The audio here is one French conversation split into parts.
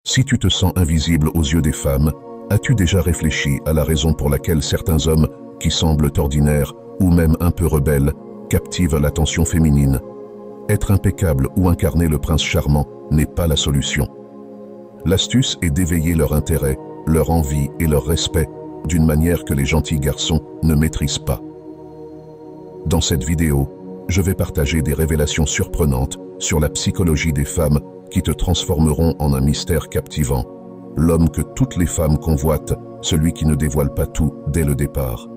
Si tu te sens invisible aux yeux des femmes, as-tu déjà réfléchi à la raison pour laquelle certains hommes, qui semblent ordinaires ou même un peu rebelles, captivent l'attention féminine? Être impeccable ou incarner le prince charmant n'est pas la solution. L'astuce est d'éveiller leur intérêt, leur envie et leur respect d'une manière que les gentils garçons ne maîtrisent pas. Dans cette vidéo, je vais partager des révélations surprenantes sur la psychologie des femmes qui te transformeront en un mystère captivant. L'homme que toutes les femmes convoitent, celui qui ne dévoile pas tout dès le départ.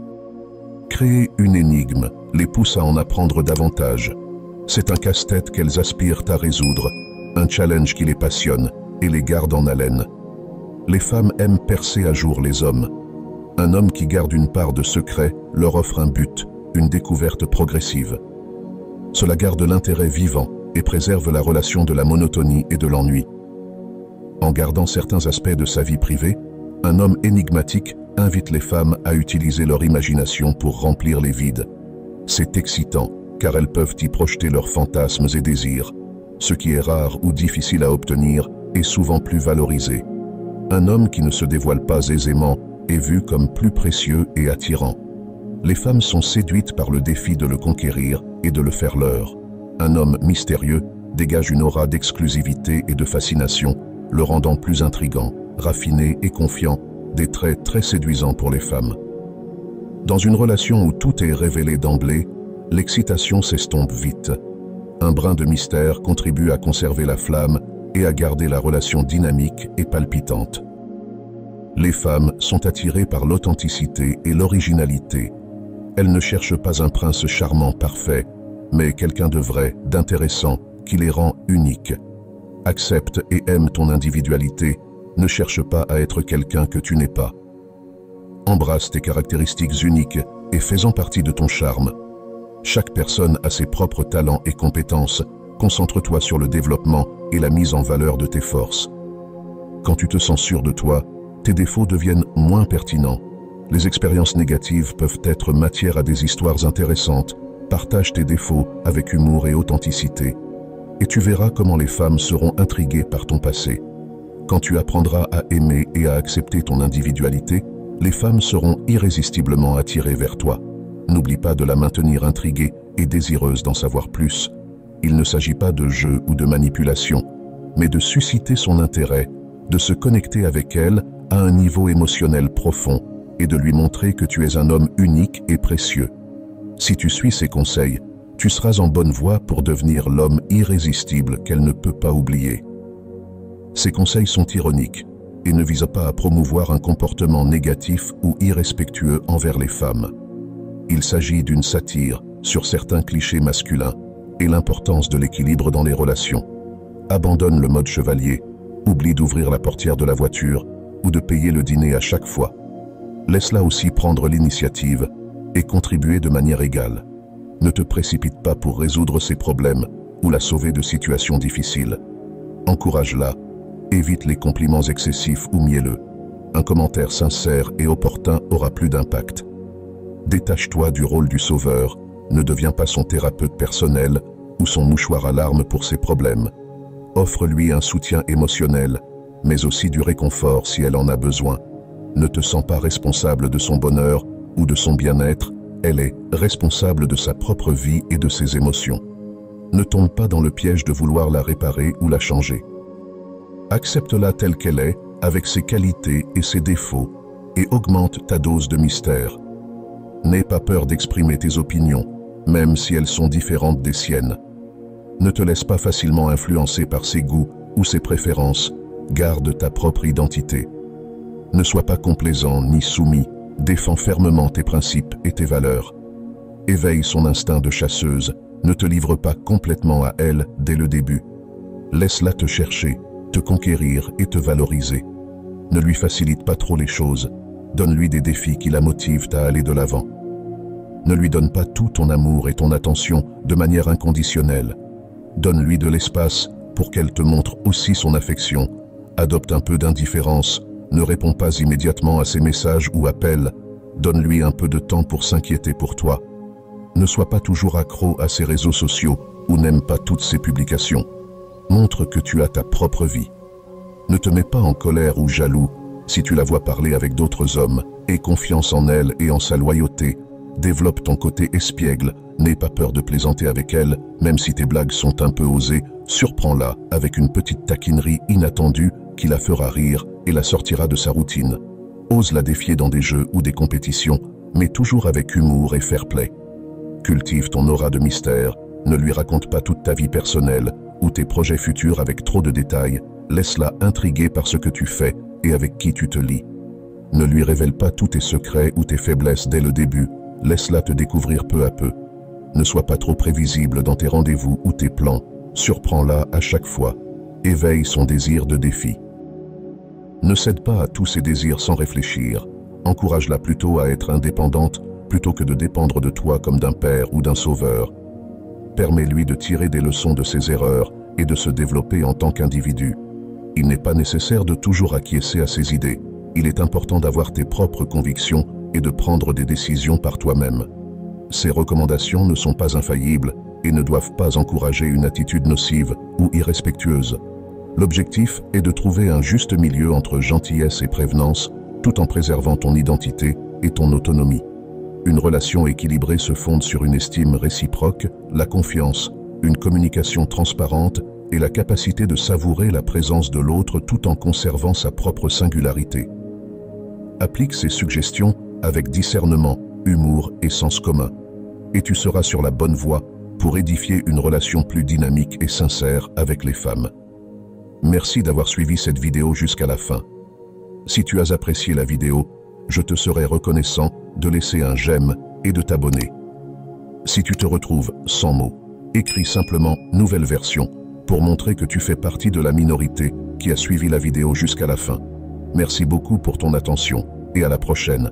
Créer une énigme les pousse à en apprendre davantage. C'est un casse-tête qu'elles aspirent à résoudre, un challenge qui les passionne et les garde en haleine. Les femmes aiment percer à jour les hommes. Un homme qui garde une part de secret leur offre un but, une découverte progressive. Cela garde l'intérêt vivant et préserve la relation de la monotonie et de l'ennui. En gardant certains aspects de sa vie privée, un homme énigmatique invite les femmes à utiliser leur imagination pour remplir les vides. C'est excitant, car elles peuvent y projeter leurs fantasmes et désirs. Ce qui est rare ou difficile à obtenir est souvent plus valorisé. Un homme qui ne se dévoile pas aisément est vu comme plus précieux et attirant. Les femmes sont séduites par le défi de le conquérir et de le faire leur. Un homme mystérieux dégage une aura d'exclusivité et de fascination, le rendant plus intrigant, raffiné et confiant, des traits très séduisants pour les femmes. Dans une relation où tout est révélé d'emblée, l'excitation s'estompe vite. Un brin de mystère contribue à conserver la flamme et à garder la relation dynamique et palpitante. Les femmes sont attirées par l'authenticité et l'originalité. Elles ne cherchent pas un prince charmant parfait, mais quelqu'un de vrai, d'intéressant, qui les rend uniques. Accepte et aime ton individualité, ne cherche pas à être quelqu'un que tu n'es pas. Embrasse tes caractéristiques uniques et fais-en partie de ton charme. Chaque personne a ses propres talents et compétences. Concentre-toi sur le développement et la mise en valeur de tes forces. Quand tu te sens sûr de toi, tes défauts deviennent moins pertinents. Les expériences négatives peuvent être matière à des histoires intéressantes. Partage tes défauts avec humour et authenticité. Et tu verras comment les femmes seront intriguées par ton passé. Quand tu apprendras à aimer et à accepter ton individualité, les femmes seront irrésistiblement attirées vers toi. N'oublie pas de la maintenir intriguée et désireuse d'en savoir plus. Il ne s'agit pas de jeu ou de manipulation, mais de susciter son intérêt, de se connecter avec elle à un niveau émotionnel profond et de lui montrer que tu es un homme unique et précieux. Si tu suis ses conseils, tu seras en bonne voie pour devenir l'homme irrésistible qu'elle ne peut pas oublier. Ces conseils sont ironiques et ne visent pas à promouvoir un comportement négatif ou irrespectueux envers les femmes. Il s'agit d'une satire sur certains clichés masculins et l'importance de l'équilibre dans les relations. Abandonne le mode chevalier, oublie d'ouvrir la portière de la voiture ou de payer le dîner à chaque fois. Laisse-la aussi prendre l'initiative et contribuer de manière égale. Ne te précipite pas pour résoudre ses problèmes ou la sauver de situations difficiles. Encourage-la, évite les compliments excessifs ou mielleux. Un commentaire sincère et opportun aura plus d'impact. Détache-toi du rôle du sauveur, ne deviens pas son thérapeute personnel ou son mouchoir à larmes pour ses problèmes. Offre-lui un soutien émotionnel, mais aussi du réconfort si elle en a besoin. Ne te sens pas responsable de son bonheur ou de son bien-être, elle est responsable de sa propre vie et de ses émotions. Ne tombe pas dans le piège de vouloir la réparer ou la changer. Accepte-la telle qu'elle est, avec ses qualités et ses défauts, et augmente ta dose de mystère. N'aie pas peur d'exprimer tes opinions, même si elles sont différentes des siennes. Ne te laisse pas facilement influencer par ses goûts ou ses préférences, garde ta propre identité. Ne sois pas complaisant ni soumis, défends fermement tes principes et tes valeurs. Éveille son instinct de chasseuse, ne te livre pas complètement à elle dès le début. Laisse-la te chercher, te conquérir et te valoriser. Ne lui facilite pas trop les choses, donne-lui des défis qui la motivent à aller de l'avant. Ne lui donne pas tout ton amour et ton attention de manière inconditionnelle. Donne-lui de l'espace pour qu'elle te montre aussi son affection. Adopte un peu d'indifférence, ne réponds pas immédiatement à ses messages ou appels. Donne-lui un peu de temps pour s'inquiéter pour toi. Ne sois pas toujours accro à ses réseaux sociaux ou n'aime pas toutes ses publications. Montre que tu as ta propre vie. Ne te mets pas en colère ou jaloux si tu la vois parler avec d'autres hommes. Aie confiance en elle et en sa loyauté. Développe ton côté espiègle. N'aie pas peur de plaisanter avec elle, même si tes blagues sont un peu osées. Surprends-la avec une petite taquinerie inattendue qui la fera rire et la sortira de sa routine. Ose la défier dans des jeux ou des compétitions, mais toujours avec humour et fair-play. Cultive ton aura de mystère. Ne lui raconte pas toute ta vie personnelle ou tes projets futurs avec trop de détails. Laisse-la intriguer par ce que tu fais et avec qui tu te lis. Ne lui révèle pas tous tes secrets ou tes faiblesses dès le début. Laisse-la te découvrir peu à peu. Ne sois pas trop prévisible dans tes rendez-vous ou tes plans. Surprends-la à chaque fois. Éveille son désir de défi. Ne cède pas à tous ses désirs sans réfléchir. Encourage-la plutôt à être indépendante plutôt que de dépendre de toi comme d'un père ou d'un sauveur. Permets-lui de tirer des leçons de ses erreurs et de se développer en tant qu'individu. Il n'est pas nécessaire de toujours acquiescer à ses idées. Il est important d'avoir tes propres convictions et de prendre des décisions par toi-même. Ces recommandations ne sont pas infaillibles et ne doivent pas encourager une attitude nocive ou irrespectueuse. L'objectif est de trouver un juste milieu entre gentillesse et prévenance, tout en préservant ton identité et ton autonomie. Une relation équilibrée se fonde sur une estime réciproque, la confiance, une communication transparente et la capacité de savourer la présence de l'autre tout en conservant sa propre singularité. Applique ces suggestions avec discernement, humour et sens commun, et tu seras sur la bonne voie pour édifier une relation plus dynamique et sincère avec les femmes. Merci d'avoir suivi cette vidéo jusqu'à la fin. Si tu as apprécié la vidéo, je te serai reconnaissant de laisser un j'aime et de t'abonner. Si tu te retrouves sans mots, écris simplement « nouvelle version » pour montrer que tu fais partie de la minorité qui a suivi la vidéo jusqu'à la fin. Merci beaucoup pour ton attention et à la prochaine.